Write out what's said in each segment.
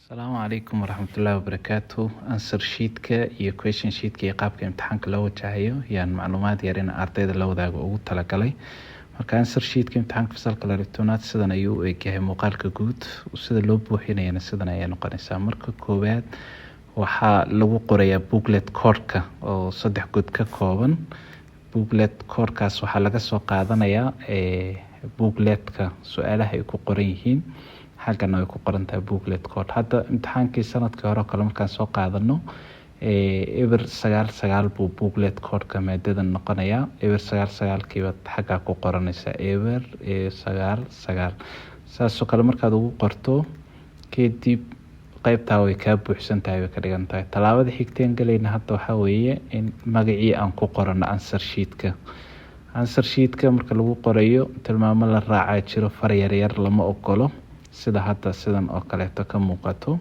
Asalaamu calaykum waraxmatullaahi wabarakaatuh. Answer sheetka iyo question sheetka iyo qaabka imtixaanka loo wajahayo yaan macluumaad yar in ardayda la wadaago ugu talagalay. Marka answer sheetka imtixaanka fasalka 12aad sidan ayuu u egyahay muuqaalka guud, sida loo buuxinayana sidan ayaa noqonaysaa. Marka koowaad waxaa lagu qorayaa booklet code-ka oo 3 god ka kooban. Booklet code-kaas waxaa laga soo qaadanayaa booklet-ka su'aalaha ay ku qoran yihiin. Xagana ay ku qoran tahay booklet code. Hadda imtixaankii sanadkii hore kale markaan soo qaadano eber 99 buu booklet code-ka maadadan noqonayaa. Eber 99 kiiba xagga ku qoranaysa eber 99. saasoo kale markaad ugu qorto kadib qaybtaa way ka buuxsan tahay way ka dhigan tahay. Talaabada xigteen galayna hadda waxa weeye in magacii aan ku qorano answer sheetka. Answer sheetka marka lagu qorayo tilmaamo la raacay jiro far yar yar lama ogolo. Sida hadda sidan oo kaleeto ka muuqato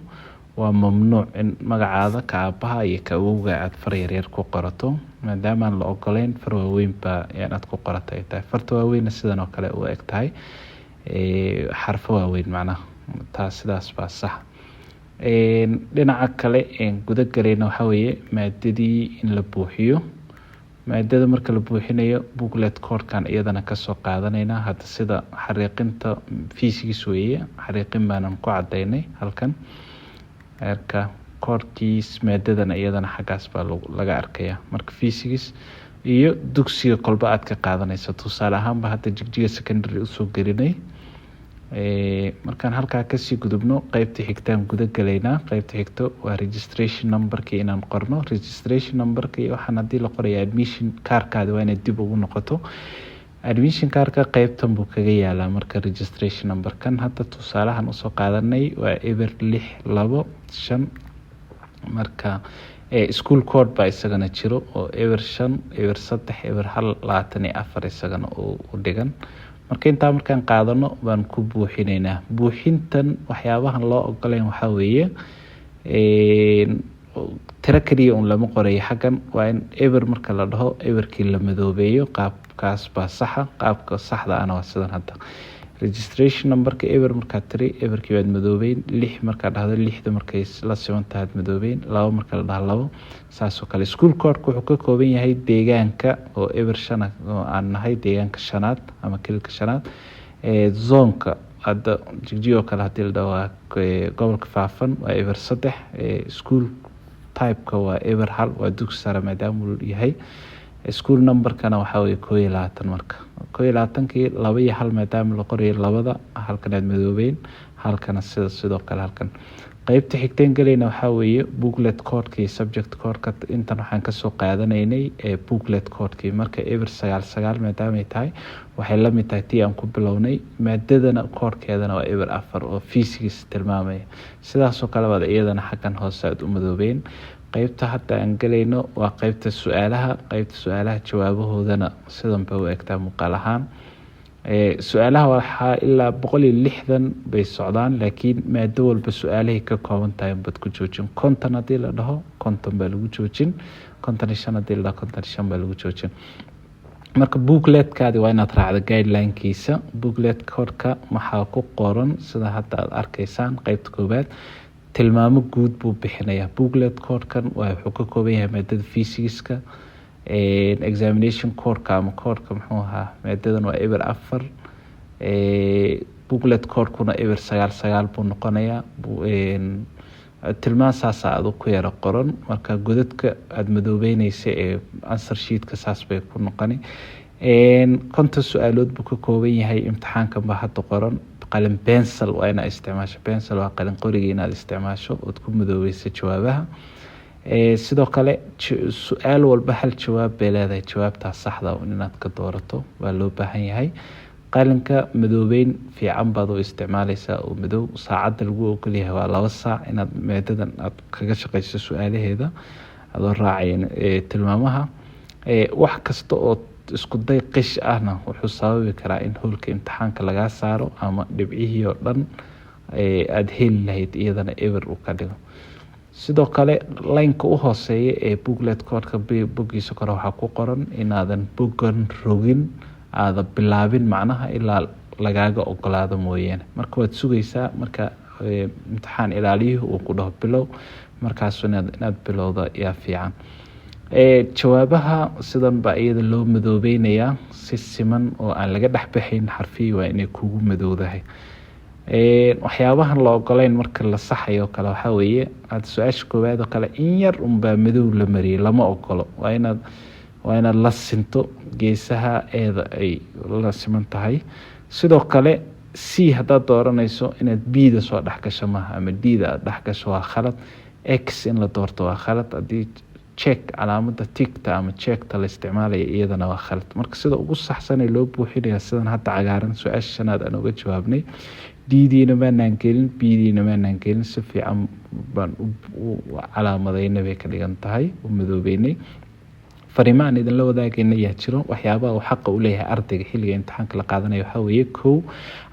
waa mamnuuc in magacaada ka aabaha iyo ka awowga aad far yar yar ku qorato maadaama aan la ogoleyn far waaweyn ba aad ku qoratay tahay. Farta waaweyn sidan oo kale u eg tahay xarfo waaweyn macnaha taas sidaas baa sax. Dhinaca kale guda galayna waxa weeye maadadii in la buuxiyo. maadada marka la buuxinayo booklet code-kan iyadana ka soo qaadanayna hadda sida xariiqinta physics weeye xariiqin baanan ku cadaynay halkan erka code-kiis maadadan iyadana xagaas baa laga arkaya. Marka physics iyo dugsiga kolba aad ka qaadanayso tusaale ahaan ba hadda jigjiga secondary u soo gelinay markaan halkaa ka sii gudubno qaybta xigtaan guda galaynaa. Qaybta xigto waa registration number-ka inaan qorno. Registration number-ka waxaan hadii la qorayo admission card-kaada waa inaad dib ugu noqoto. Admission card-ka qaybtan buu kaga yaalaa marka registration number-kan hadda tusaalahan u soo qaadanay waa eber 625 marka school code baa isagana jiro oo eber 5 eber 3 eber 1 24 isagana u dhigan. Marka inta markaan qaadano baan ku buuxinaynaa. Buuxintan waxyaabahan loo ogoleen waxa weeye tira kaliya un lama qorayo xagan waa in eber marka la dhaho eberkii la madoobeeyo qaabkaas baa saxa. Qaabka saxda ana waa sidan hadda registration number-ka eber marka tiri eberkii baad madoobeyn 6 marka dhahdo 6da markay la siman tahay madoobeyn 2 marka la dhaho 2 saasoo kale. School code-ku wuxuu ka kooban yahay deegaanka oo eber 5 oo aan nahay deegaanka 5aad ama kilka 5aad zone-ka hadda jigjiga kale hadii la dhaho gobolka Faafan waa eber 3 school type-ka waa eber 1 waa dugsi sare maadaama uu yahay. School number-kana waxa weeye 21 marka 21kii 2 iyo 1 maadaama la qorayo labada halkan aad madoobeyn halkana sidoo kale halkan. Qaybta xigteen galayna waxa weeye booklet code-ka iyo subject code-ka intan waxaan ka soo qaadanaynay booklet code-ka marka eber 99 maadaama ay tahay waxay la mid tahay tii aan ku bilownay maadadana code-keedana waa eber 4 oo physics tilmaamaya. Sidaas oo kale wada iyadana xagan hoose aad u madoobeyn. qaybta hadda aan galayno waa qaybta su'aalaha jawaabahoodana sidan bay u egtaa muuqaal ahaan. Su'aalaha waxaa ilaa 160 bay socdaan laakiin maado walba su'aalahay ka kooban tahay bad ku joojin 50 hadii la dhaho 50 baa lagu joojin 55 hadii la dhaho 55 baa lagu joojin. Marka booklet-kaadi waa inaad raacdo guideline-kiisa. Booklet code-ka waxaa ku qoran sida hadda aad arkaysaan qaybta koobaad tilmaamo guud buu bixinayaa. Booklet code-kan wuxuu ka kooban yahay maadada physics-ka examination code-ka ama code-ka muxuu ahaa maadadan waa eber 4 booklet code-kuna eber 99 buu noqonayaa. tilmaan saas aad ku yara qoran marka godadka aad madoobeynaysa answer sheetka saas bay ku noqoni. 50 su'aalood buu ka kooban yahay imtixaanka ba hadda qoran. qalin pencil waa inaad isticmaasho. Pencil waa qalin qoriga inaad isticmaasho oo ku madoobeyso jawaabaha. Sidoo kale su'aal walba hal jawaab bay leedahay. Jawaabta saxda ah inaad ka doorato waa loo baahan yahay. qalinka madoobeyn fiican baad u isticmaalaysaa oo madow saacada lagu ogol yahay waa 2 saac inaad maadadan aad kaga shaqeyso su'aalaheeda adoo raacay tilmaamaha. wax kasta oo isku day qish ahna wuxuu sababi karaa in hoolka imtixaanka laga saaro ama dhibcihii oo dhan aad heli lahayd iyadana eber u ka dhigo. sidoo kale line-ka u hooseeya booklet code-ka bogiisa kore waxaa ku qoran inaadan bogan rogin aada bilaabin macnaha ilaa lagaaga ogolaado mooyeen. Marka waad sugaysaa marka imtixaan ilaaliyuhu uu ku dhaho bilow markaas inaad bilowda yaa fiican. jawaabaha sidan baa iyada loo madoobeynaya si siman oo aan laga dhexbaxayn xarfiyi waa inay kugu madowdahay. waxyaabahan la ogoleyn marka la saxayo kale waxa weeye aad su-aasha koowaad oo kale in yar unbaa madow la mariyay lama ogolo. waa inaad la sinto geesaha eeda ay la siman tahay. sidoo kale c haddaad dooranayso inaad b-da soo dhex gasho maaha ama d-da aad dhex gasho waa khalad. x in la doorto waa khalad. haddii check calaamada tigta ama checkta la isticmaalaya iyadana waa khalad. marka sida ugu saxsan ee loo buuxinaya sidan hadda cagaaran su-aasha shanaad aan uga jawaabnay d-diina maanaan gelin b-diina maanaan gelin si fiican baan u calaamadayna bay ka dhigan tahay u madoobeynay. fariimaan idinla wadaagayna yaa jiro waxyaabaha uu xaqa u leeyahay ardayga xilliga imtixaanka la qaadanayo waxaa weeye kow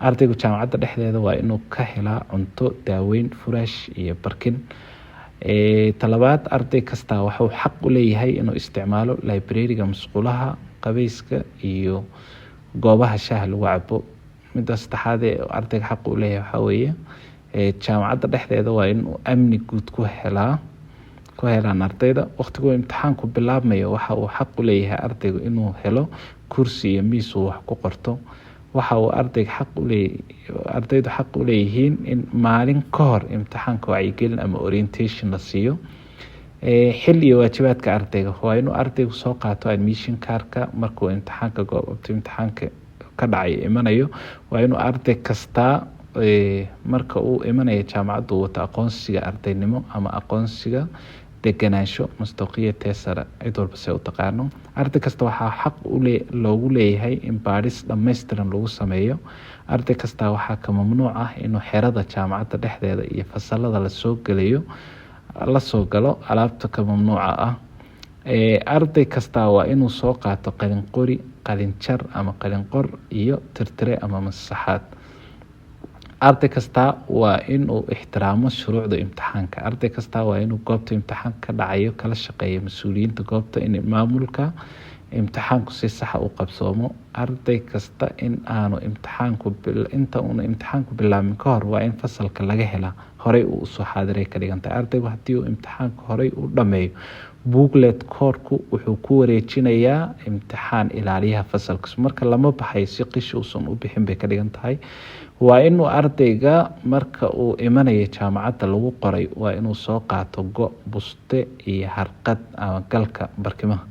ardaygu jaamacadda dhexdeeda waa inuu ka helaa cunto daaweyn furaash iyo barkin. talabaad arday kasta waxuu xaq u leeyahay inuu isticmaalo librariga musqulaha qabeyska iyo goobaha shaaha lagu cabo. midda saddexaad ee ardayga xaq u leeyahay waxaa weeye jaamacadda dhexdeeda waa inuu amni guud ku helaan ardayda. waqtigu imtixaanku bilaabmayo waxa uu xaq u leeyahay ardaygu inuu helo kursi iyo miis uu wax ku qorto. waxa uu ardaydu xaq u leeyihiin in maalin ka hor imtixaanka wacyigelin ama orientation la siiyo. xil iyo waajibaadka ardayga waa inuu ardaygu soo qaato admission cardka markuu imtixaanka goobta imtixaanka ka dhacay imanayo. waa inuu arday kasta marka uu imanayo jaamacaddu wata aqoonsiga ardaynimo ama aqoonsiga deganaansho mustaqiyya teesara cid walba se u taqaano. arday kasta waxaa xaq loogu leeyahay in baadhis dhammaystiran lagu sameeyo. arday kasta waxaa ka mamnuuc ah inuu xerada jaamacadda dhexdeeda iyo fasalada la soo galo alaabta ka mamnuuca ah. arday kasta waa inuu soo qaato qalin qori qalin jar ama qalin qor iyo tirtire ama masaxaad. arday kasta waa inuu ixtiraamo shuruucda imtixaanka. arday kasta waa inuu goobta imtixaanka ka dhacayo kala shaqeeyo mas-uuliyiinta goobta in maamulka imtixaanku si saxa u qabsoomo. arday kasta inta uuna imtixaanku bilaabmin ka hor waa in fasalka laga helaa horey uu usoo xaadiray ka dhigantahay. ardaygu haddii uu imtixaanka horey u dhameeyo booklet koorku wuxuu ku wareejinayaa imtixaan ilaaliyaha fasalka. marka lama baxay si qish uusan u bixin bay ka dhigan tahay. waa inuu ardayga marka uu imanayo jaamacadda lagu qoray waa inuu soo qaato go buste iyo harqad ama galka barkimaha.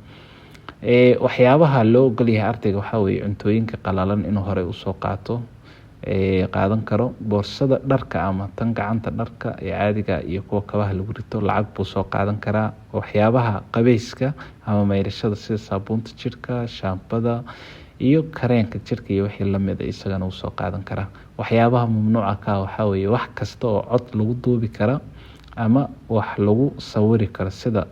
waxyaabaha loo ogolyahay ardayga waxaa weeye cuntooyinka qalalan inuu horey usoo qaadan karo. boorsada dharka ama tan gacanta dharka ee caadiga iyo kuwa kabaha lagu rito lacag buu soo qaadan karaa. waxyaabaha qabeyska ama mayrashada sida saabuunta jirka shaambada iyo kareenka jirka iyo wixii lamid ah isagana uu soo qaadan karaa. waxyaabaha mamnuuca ka waxaa weeye wax kasta oo cod lagu duubi kara ama wax lagu sawiri karo sida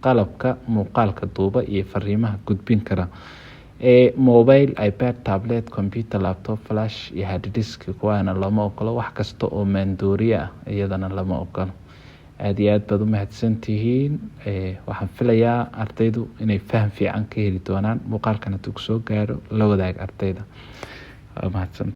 qalabka muuqaalka duuba iyo fariimaha gudbin kara. mobile ipad tablet computer laptop flash iyo hard disk kuwaana lama ogolo. wax kasta oo maandooriye ah iyadana lama ogolo. aad iyo aad baad u mahadsantihiin. waxaan filayaa ardaydu inay faham fiican ka heli doonaan muuqaalkan hadduu kusoo gaaro la wadaag ardayda. mahadsan.